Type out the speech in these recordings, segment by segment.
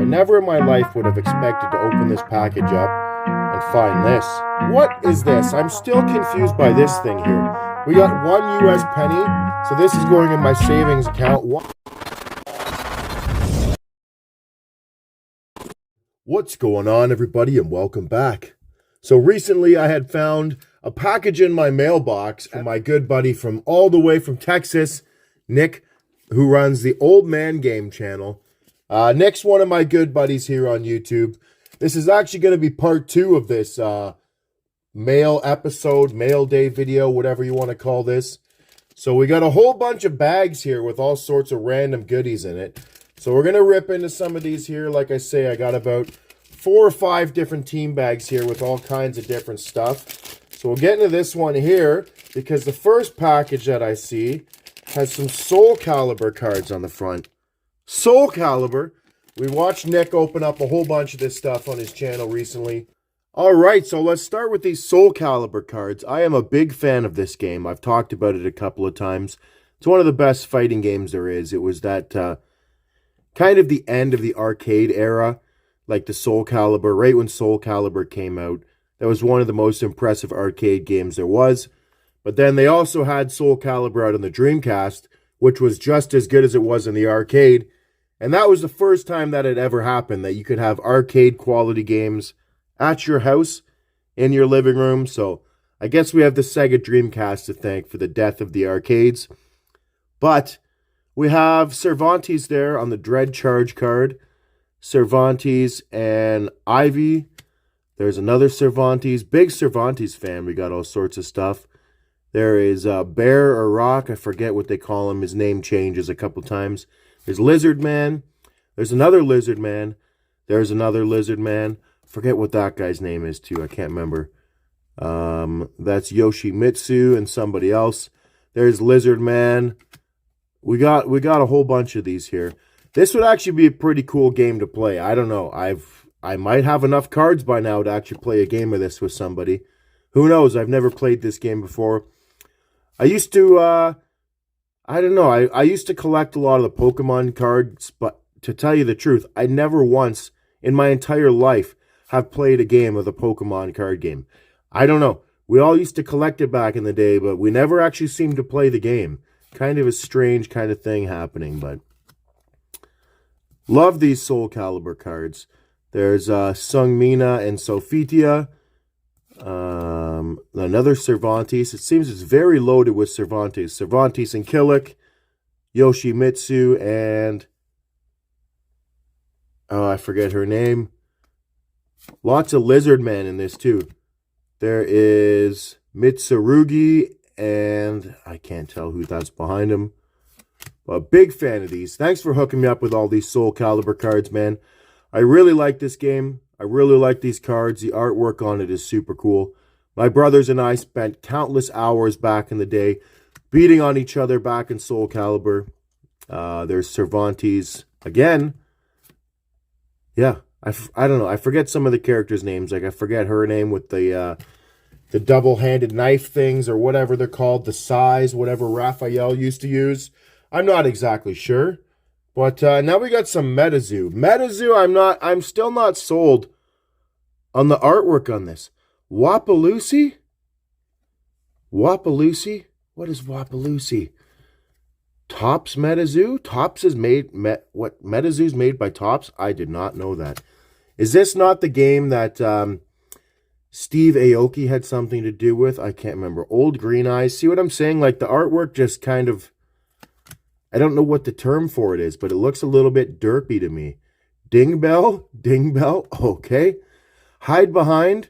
I never in my life would have expected to open this package up and find this. What is this? I'm still confused by this thing here. We got 1 US penny, so this is going in my savings account. What's going on, everybody, and welcome back. So recently I had found a package in my mailbox from my good buddy from all the way from Texas, Nick, who runs the Old Man Game channel. Nick's one of my good buddies here on YouTube. This is actually going to be part 2 of this mail episode, mail day video, whatever you want to call this. So we got a whole bunch of bags here with all sorts of random goodies in it. So we're going to rip into some of these here. Like I say, I got about 4 or 5 different team bags here with all kinds of different stuff. So we'll get into this one here because the first package that I see has some Soul Calibur cards on the front. Soul Calibur. We watched Nick open up a whole bunch of this stuff on his channel recently. Alright, so let's start with these Soul Calibur cards. I am a big fan of this game. I've talked about it a couple of times. It's one of the best fighting games there is. It was that kind of the end of the arcade era, like the Soul Calibur, right when Soul Calibur came out. That was one of the most impressive arcade games there was. But then they also had Soul Calibur out on the Dreamcast, which was just as good as it was in the arcade. And that was the first time that it ever happened, that you could have arcade quality games at your house, in your living room. So I guess we have the Sega Dreamcast to thank for the death of the arcades. But we have Cervantes there on the Dread Charge card. Cervantes and Ivy. There's another Cervantes. Big Cervantes fan. We got all sorts of stuff. There is Bear or Rock. I forget what they call him. His name changes a couple times. There's Lizard Man. There's another Lizard Man. There's another Lizard Man. Forget what that guy's name is too. I can't remember. That's Yoshimitsu and somebody else. There's Lizard Man. We got a whole bunch of these here. This would actually be a pretty cool game to play. I don't know. I might have enough cards by now to actually play a game of this with somebody. Who knows? I've never played this game before. I used to, I don't know. I used to collect a lot of the Pokemon cards, but to tell you the truth, I never once in my entire life have played a game of the Pokemon card game. I don't know. We all used to collect it back in the day, but we never actually seemed to play the game. Kind of a strange kind of thing happening, but love these Soul Calibur cards. There's Sungmina and Sophitia. Another Cervantes. It seems it's very loaded with Cervantes. Cervantes and Killick, Yoshimitsu, and oh, I forget her name. Lots of Lizard Men in this too. There is Mitsurugi, and I can't tell who that's behind him. But big fan of these. Thanks for hooking me up with all these Soul Calibur cards, man. I really like this game. I really like these cards. The artwork on it is super cool. My brothers and I spent countless hours back in the day beating on each other back in Soul Calibur. There's Cervantes again. Yeah, I don't know. I forget some of the characters' names. Like I forget her name with the double-handed knife things or whatever they're called. The size, whatever Raphael used to use. I'm not exactly sure. But now we got some Metazoo. Metazoo, I'm still not sold on the artwork on this. Wapaloosie? Wapaloosie? What is Wapaloosie? Topps Metazoo? Topps is made, what, Metazoo's made by Topps? I did not know that. Is this not the game that Steve Aoki had something to do with? I can't remember. Old Green Eyes. See what I'm saying? Like the artwork just kind of, I don't know what the term for it is, but it looks a little bit derpy to me. Dingbell? Dingbell? Okay. Hide Behind?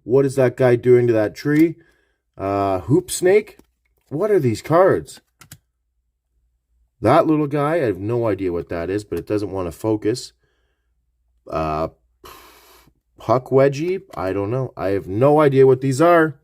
What is that guy doing to that tree? Hoop Snake? What are these cards? That little guy, I have no idea what that is, but it doesn't want to focus. Puck Wedgie? I don't know. I have no idea what these are.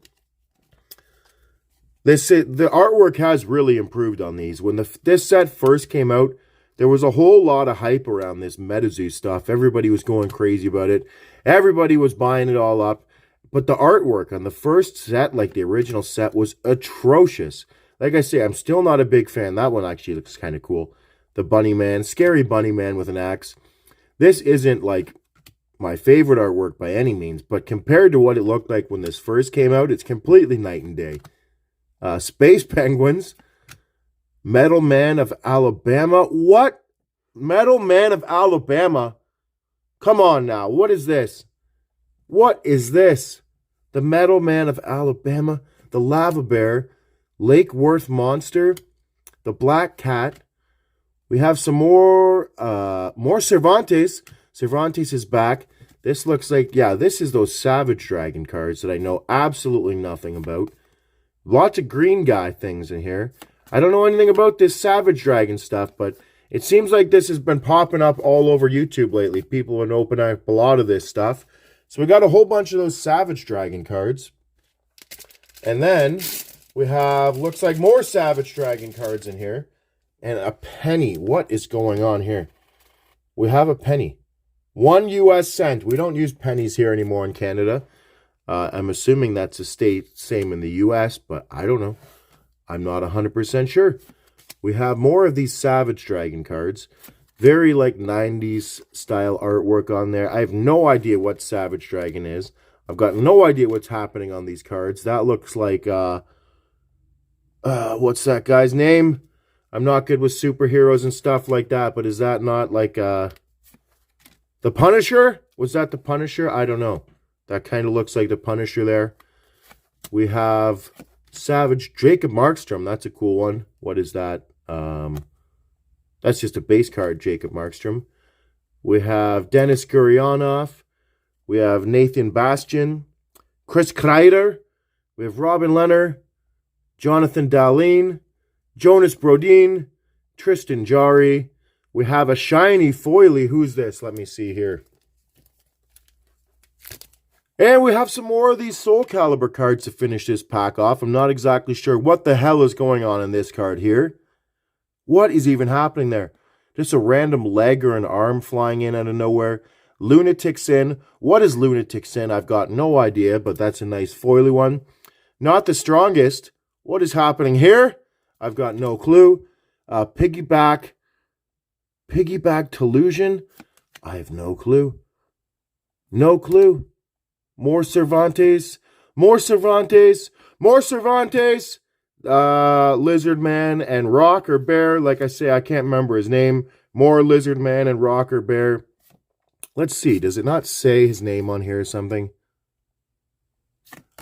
The artwork has really improved on these. When this set first came out, there was a whole lot of hype around this Metazoo stuff. Everybody was going crazy about it. Everybody was buying it all up. But the artwork on the first set, like the original set, was atrocious. Like I say, I'm still not a big fan. That one actually looks kind of cool. The Bunny Man, scary Bunny Man with an axe. This isn't like my favorite artwork by any means, but compared to what it looked like when this first came out, it's completely night and day. Space Penguins, Metal Man of Alabama. What? Metal Man of Alabama? Come on now. What is this? What is this? The Metal Man of Alabama, the Lava Bear, Lake Worth Monster, the Black Cat. We have some more Cervantes. Cervantes is back. This looks like, yeah, this is those Savage Dragon cards that I know absolutely nothing about. Lots of green guy things in here. I don't know anything about this Savage Dragon stuff, but it seems like this has been popping up all over YouTube lately. People have been opening up a lot of this stuff. So we got a whole bunch of those Savage Dragon cards. And then we have, looks like more Savage Dragon cards in here. And a penny. What is going on here? We have a penny. 1 US cent. We don't use pennies here anymore in Canada. I'm assuming that's a same in the US, but I don't know. I'm not 100% sure. We have more of these Savage Dragon cards. Very like 90s style artwork on there. I have no idea what Savage Dragon is. I've got no idea what's happening on these cards. That looks like, what's that guy's name? I'm not good with superheroes and stuff like that, but is that not like, the Punisher? Was that the Punisher? I don't know. That kind of looks like the Punisher there. We have Savage Jacob Markstrom. That's a cool one. What is that? That's just a base card, Jacob Markstrom. We have Dennis Gurianov. We have Nathan Bastian. Chris Kreider. We have Robin Leonard. Jonathan Dahlin. Jonas Brodin. Tristan Jarry. We have a shiny foily. Who's this? Let me see here. And we have some more of these Soul Calibur cards to finish this pack off. I'm not exactly sure what the hell is going on in this card here. What is even happening there? Just a random leg or an arm flying in out of nowhere. Lunatic Sin. What is Lunatic Sin? I've got no idea, but that's a nice foily one. Not the strongest. What is happening here? I've got no clue. Piggyback Delusion. I have no clue. No clue. More Cervantes. More Cervantes. More Cervantes. Lizard Man and Rock or Bear. Like I say, I can't remember his name. More Lizard Man and Rock or Bear. Let's see. Does it not say his name on here or something?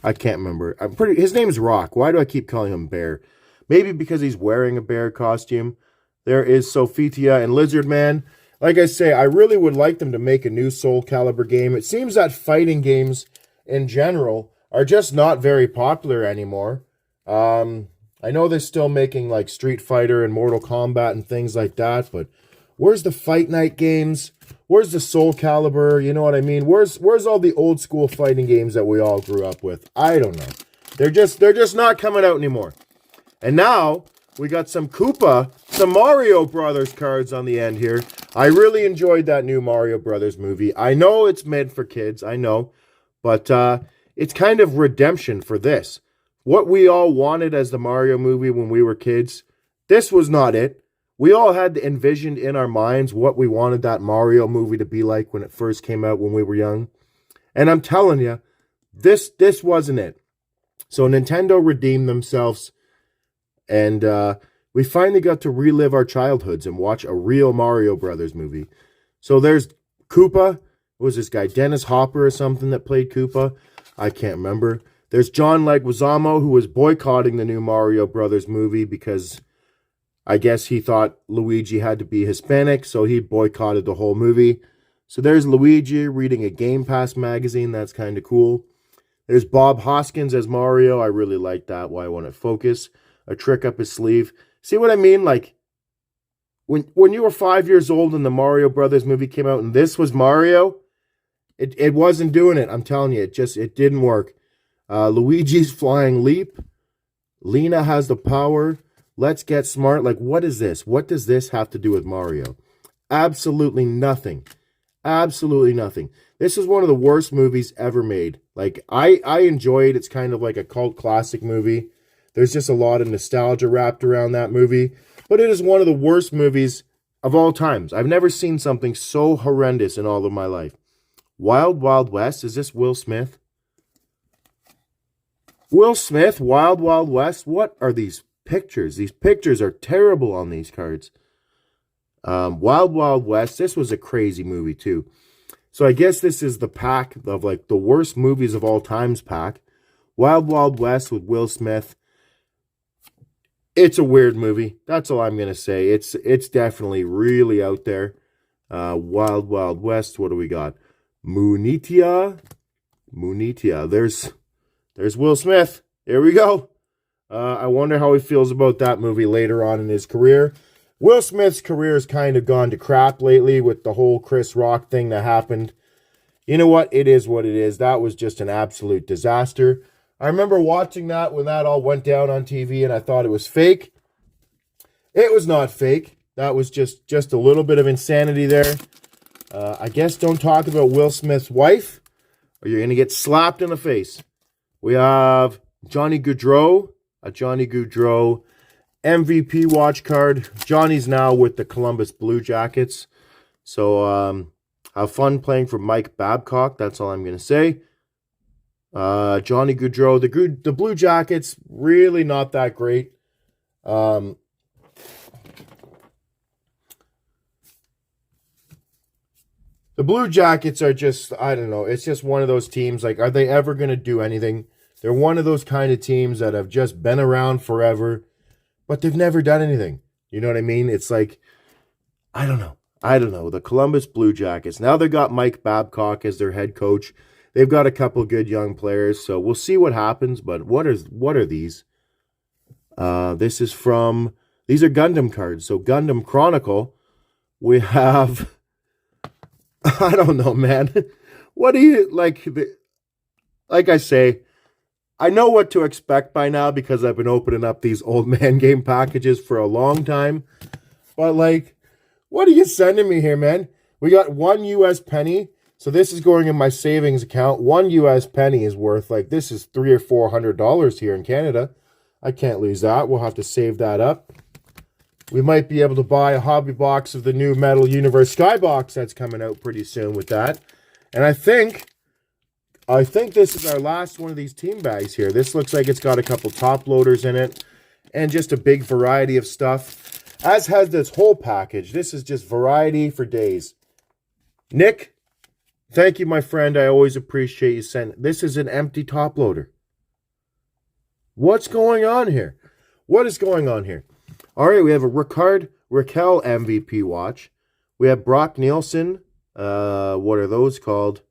I can't remember. His name's Rock. Why do I keep calling him Bear? Maybe because he's wearing a bear costume. There is Sophitia and Lizard Man. Like I say, I really would like them to make a new Soul Calibur game. It seems that fighting games in general are just not very popular anymore. I know they're still making like Street Fighter and Mortal Kombat and things like that, but where's the Fight Night games? Where's the Soul Calibur? You know what I mean? Where's all the old school fighting games that we all grew up with? I don't know. They're just not coming out anymore. And now we got some Koopa, some Mario Brothers cards on the end here. I really enjoyed that new Mario Brothers movie. I know it's meant for kids, I know, but it's kind of redemption for this. What we all wanted as the Mario movie when we were kids, this was not it. We all had envisioned in our minds what we wanted that Mario movie to be like when it first came out when we were young. And I'm telling you, this wasn't it. So Nintendo redeemed themselves, and we finally got to relive our childhoods and watch a real Mario Brothers movie. So there's Koopa. What was this guy? Dennis Hopper or something that played Koopa? I can't remember. There's John Leguizamo, who was boycotting the new Mario Brothers movie because I guess he thought Luigi had to be Hispanic, so he boycotted the whole movie. So there's Luigi reading a Game Pass magazine. That's kind of cool. There's Bob Hoskins as Mario. I really like that. Why I want to focus. A trick up his sleeve. See what I mean? Like, when you were 5 years old and the Mario Brothers movie came out and this was Mario, it wasn't doing it. I'm telling you, it didn't work. Luigi's Flying Leap. Lena has the power. Let's Get Smart. Like, what is this? What does this have to do with Mario? Absolutely nothing. Absolutely nothing. This is one of the worst movies ever made. Like, I enjoy it. It's kind of like a cult classic movie. There's just a lot of nostalgia wrapped around that movie. But it is one of the worst movies of all times. I've never seen something so horrendous in all of my life. Wild Wild West. Is this Will Smith? Will Smith, Wild Wild West. What are these pictures? These pictures are terrible on these cards. Wild Wild West. This was a crazy movie too. So I guess this is the pack of like the worst movies of all times pack. Wild Wild West with Will Smith. It's a weird movie. That's all I'm going to say. It's definitely really out there. Wild Wild West. What do we got? Munitia. There's Will Smith. Here we go. I wonder how he feels about that movie later on in his career. Will Smith's career has kind of gone to crap lately with the whole Chris Rock thing that happened. You know what? It is what it is. That was just an absolute disaster. I remember watching that when that all went down on TV and I thought it was fake. It was not fake. That was just a little bit of insanity there. I guess don't talk about Will Smith's wife or you're going to get slapped in the face. We have Johnny Gaudreau, a Johnny Gaudreau MVP watch card. Johnny's now with the Columbus Blue Jackets. So have fun playing for Mike Babcock. That's all I'm going to say. Johnny Gaudreau. The Blue Jackets, really not that great. The Blue Jackets are just, I don't know, it's just one of those teams, like, are they ever going to do anything? They're one of those kind of teams that have just been around forever, but they've never done anything. You know what I mean? It's like, I don't know. The Columbus Blue Jackets. Now they got Mike Babcock as their head coach. They've got a couple good young players, so we'll see what happens, but what are these? These are Gundam cards. So Gundam Chronicle, we have, I don't know, man. What do you, like I say, I know what to expect by now because I've been opening up these old man game packages for a long time. But, like, what are you sending me here, man? We got one U.S. penny. So this is going in my savings account. One U.S. penny is worth, like, this is $300 or $400 here in Canada. I can't lose that. We'll have to save that up. We might be able to buy a hobby box of the new Metal Universe Skybox that's coming out pretty soon with that. And I think this is our last one of these team bags here. This looks like it's got a couple top loaders in it and just a big variety of stuff. As has this whole package. This is just variety for days. Nick, thank you, my friend. I always appreciate you sending. This is an empty top loader. What's going on here? What is going on here? All right, we have a Raquel MVP watch. We have Brock Nielsen. What are those called?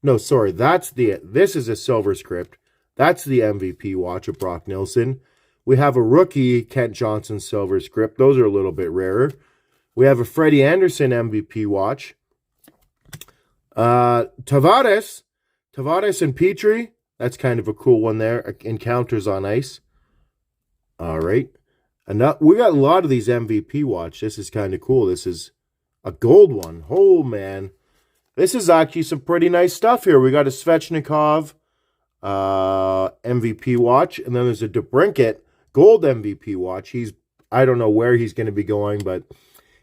No, sorry, this is a silver script. That's the MVP watch of Brock Nielsen. We have a rookie Kent Johnson silver script. Those are a little bit rarer. We have a Freddie Anderson MVP watch. Tavares and Petrie. That's kind of a cool one there. Encounters on Ice. All right. We got a lot of these MVP watch. This is kind of cool. This is a gold one. Oh, man. This is actually some pretty nice stuff here. We got a Svechnikov MVP watch. And then there's a DeBrincat gold MVP watch. I don't know where he's going to be going, but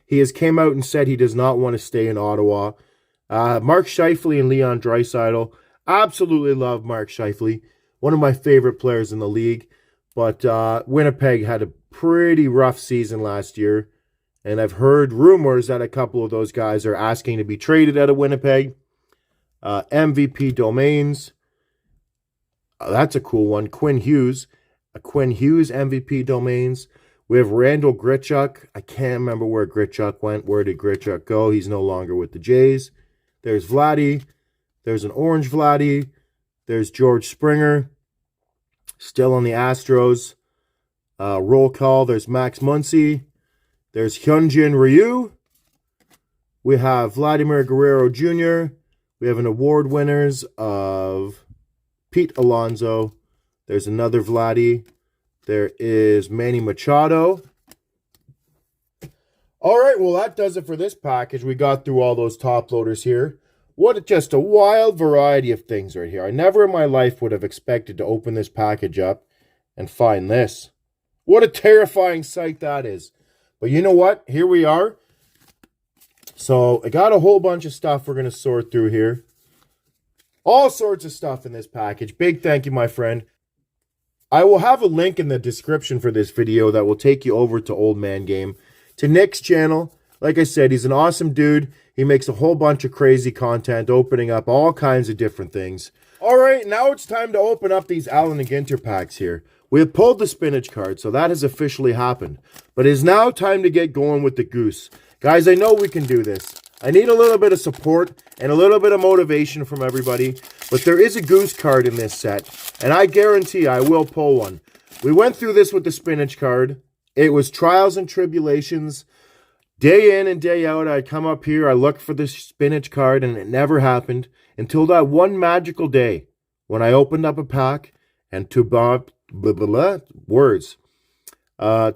he has came out and said he does not want to stay in Ottawa. Mark Scheifele and Leon Draisaitl. Absolutely love Mark Scheifele. One of my favorite players in the league. But Winnipeg had a pretty rough season last year. And I've heard rumors that a couple of those guys are asking to be traded out of Winnipeg. MVP Domains. That's a cool one. Quinn Hughes MVP Domains. We have Randall Grichuk. I can't remember where Grichuk went. Where did Grichuk go? He's no longer with the Jays. There's Vladdy. There's an orange Vladdy. There's George Springer. Still on the Astros. Roll call. There's Max Muncy. There's Hyunjin Ryu. We have Vladimir Guerrero Jr. We have an award winners of Pete Alonso. There's another Vladdy. There is Manny Machado. All right, well, that does it for this package. We got through all those top loaders here. Just a wild variety of things right here. I never in my life would have expected to open this package up and find this. What a terrifying sight that is. But you know what? Here we are. So I got a whole bunch of stuff we're going to sort through here. All sorts of stuff in this package. Big thank you, my friend. I will have a link in the description for this video that will take you over to Old Man Game, to Nick's channel. Like I said, he's an awesome dude. He makes a whole bunch of crazy content, opening up all kinds of different things. All right, now it's time to open up these Allen and Ginter packs here. We have pulled the Spinach card, so that has officially happened. But it is now time to get going with the Goose. Guys, I know we can do this. I need a little bit of support and a little bit of motivation from everybody. But there is a Goose card in this set, and I guarantee I will pull one. We went through this with the Spinach card. It was trials and tribulations. Day in and day out, I'd come up here, I looked for the Spinach card, and it never happened until that one magical day when I opened up a pack, and to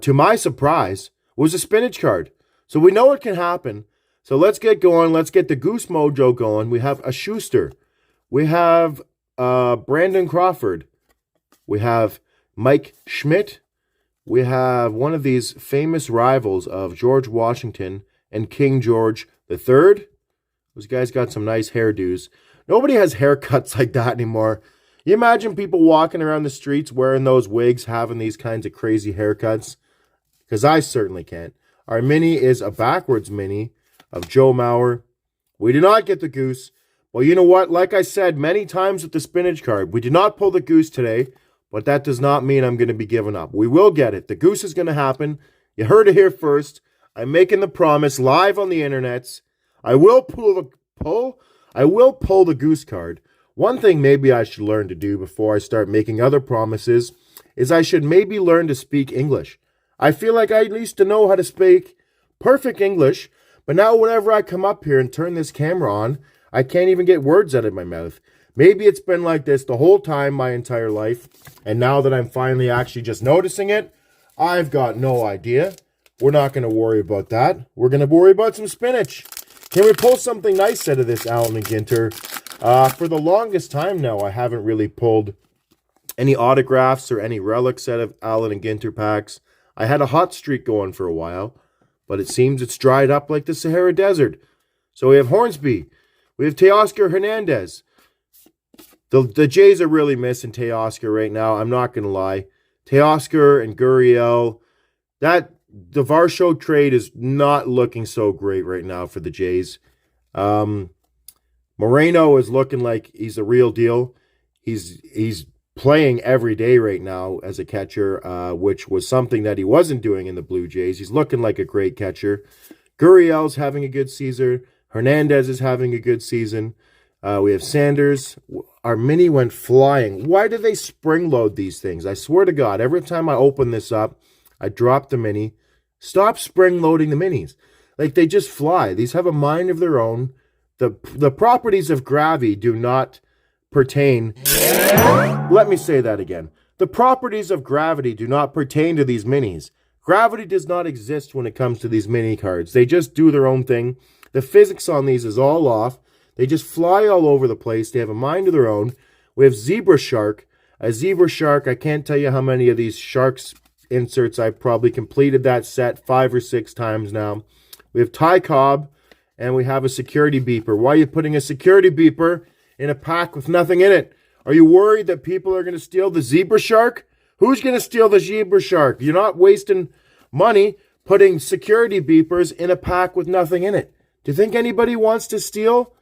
my surprise, was a Spinach card. So we know it can happen. So let's get going. Let's get the Goose Mojo going. We have a Schuster. We have Brandon Crawford. We have Mike Schmidt. We have one of these famous rivals of George Washington and King George III. Those guys got some nice hairdos. Nobody has haircuts like that anymore. You imagine people walking around the streets wearing those wigs, having these kinds of crazy haircuts? Because I certainly can't. Our mini is a backwards mini of Joe Mauer. We did not get the Goose. Well, you know what? Like I said many times with the Spinach card, we did not pull the Goose today, but that does not mean I'm going to be giving up. We will get it. The Goose is going to happen. You heard it here first. I'm making the promise live on the internets. I will pull the Goose card. One thing maybe I should learn to do before I start making other promises is I should maybe learn to speak English. I feel like I used to know how to speak perfect English, but now whenever I come up here and turn this camera on, I can't even get words out of my mouth. Maybe it's been like this the whole time, my entire life, and now that I'm finally actually just noticing it, I've got no idea. We're not going to worry about that. We're going to worry about some Spinach. Can we pull something nice out of this Allen and Ginter? For the longest time now, I haven't really pulled any autographs or any relics out of Allen and Ginter packs. I had a hot streak going for a while, but it seems it's dried up like the Sahara Desert. So we have Hornsby. We have Teoscar Hernandez. The Jays are really missing Teoscar right now. I'm not going to lie. Teoscar and Gurriel. The Varsho trade is not looking so great right now for the Jays. Moreno is looking like he's a real deal. He's playing every day right now as a catcher, which was something that he wasn't doing in the Blue Jays. He's looking like a great catcher. Gurriel's having a good season. Hernandez is having a good season. We have Sanders. Our mini went flying. Why do they spring load these things? I swear to God, every time I open this up, I drop the mini. Stop spring loading the minis. Like, they just fly. These have a mind of their own. The properties of gravity do not pertain. Let me say that again. The properties of gravity do not pertain to these minis. Gravity does not exist when it comes to these mini cards. They just do their own thing. The physics on these is all off. They just fly all over the place. They have a mind of their own. We have Zebra Shark. A Zebra Shark, I can't tell you how many of these Sharks inserts I've probably completed that set 5 or 6 times now. We have Ty Cobb, and we have a security beeper. Why are you putting a security beeper in a pack with nothing in it? Are you worried that people are going to steal the Zebra Shark? Who's going to steal the Zebra Shark? You're not wasting money putting security beepers in a pack with nothing in it. Do you think anybody wants to steal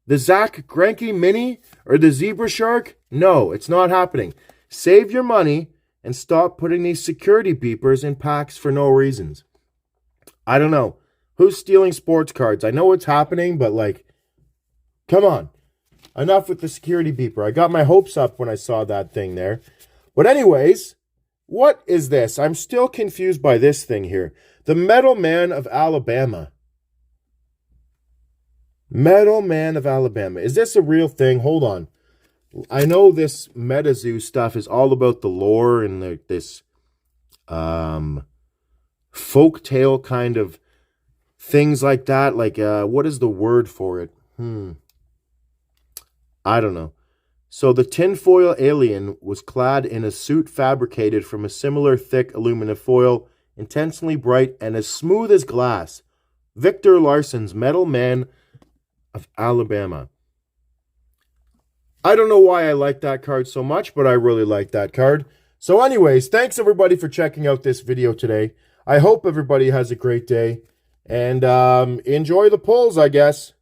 the Zach Greinke Mini or the Zebra Shark? No, it's not happening. Save your money and stop putting these security beepers in packs for no reasons. I don't know. Who's stealing sports cards? I know it's happening, but like, come on. Enough with the security beeper. I got my hopes up when I saw that thing there. But anyways, what is this? I'm still confused by this thing here. The Metal Man of Alabama. Metal Man of Alabama. Is this a real thing? Hold on. I know this MetaZoo stuff is all about the lore and this folk tale kind of things like that. Like, what is the word for it? I don't know. So the tinfoil alien was clad in a suit fabricated from a similar thick aluminum foil intensely bright, and as smooth as glass. Victor Larson's Metal Man of Alabama. I don't know why I like that card so much, but I really like that card. So anyways, thanks everybody for checking out this video today. I hope everybody has a great day. And enjoy the pulls, I guess.